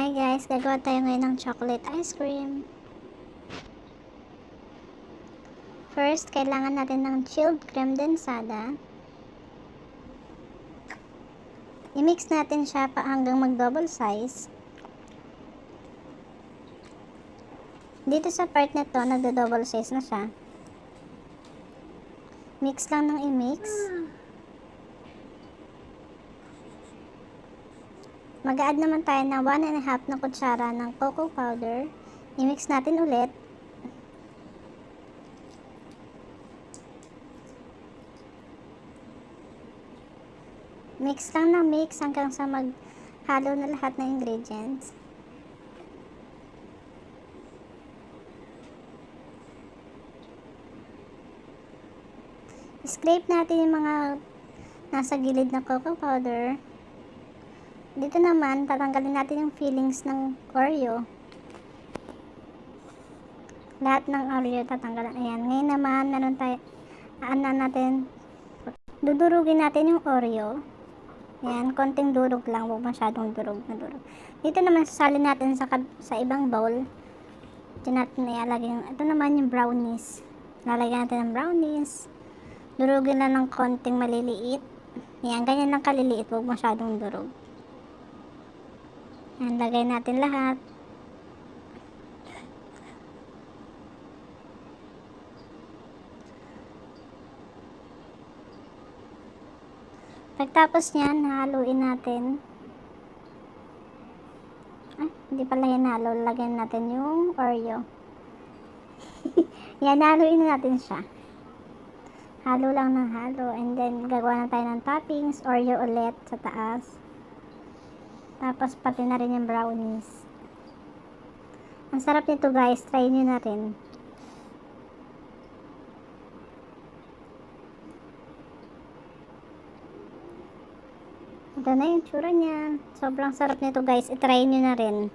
Hi guys, gagawa tayo ngayon ng chocolate ice cream. First, kailangan natin ng chilled creme densada. I-mix natin siya pa hanggang mag-double size. Dito sa part na to, nagdo-double size na siya. Mix lang ng i-mix. Mag-add naman tayo ng 1.5 na kutsara ng cocoa powder. I-mix natin ulit. Mix lang ng mix hanggang sa maghalo na lahat ng ingredients. Scrape natin yung mga nasa gilid na cocoa powder. Dito naman, tatanggalin natin yung fillings ng Oreo. Lahat ng Oreo tatanggalan. Ayan. Ngayon naman, meron tayo, dudurugin natin yung Oreo. Ayan, konting durog lang, huwag masyadong durog na durog. Dito naman, sasalin natin sa ibang bowl. Diyan natin ilalagay ito naman yung brownies. Lalagyan natin ng brownies. Durugin lang ng konting maliliit. Ayan, ganyan lang kaliliit, huwag masyadong durog. Ayan, lagay natin lahat. Pagtapos niyan, haluin natin. Hindi pala hinalo. Lagyan natin yung Oreo. Yan, haluin natin siya. Halo lang ng halo. And then, gagawa na tayo ng toppings. Oreo ulit sa taas. Tapos, pati na rin yung brownies. Ang sarap nito guys. Try nyo na rin. Ito na yung tsura niya. Sobrang sarap nito guys. I-try nyo na rin.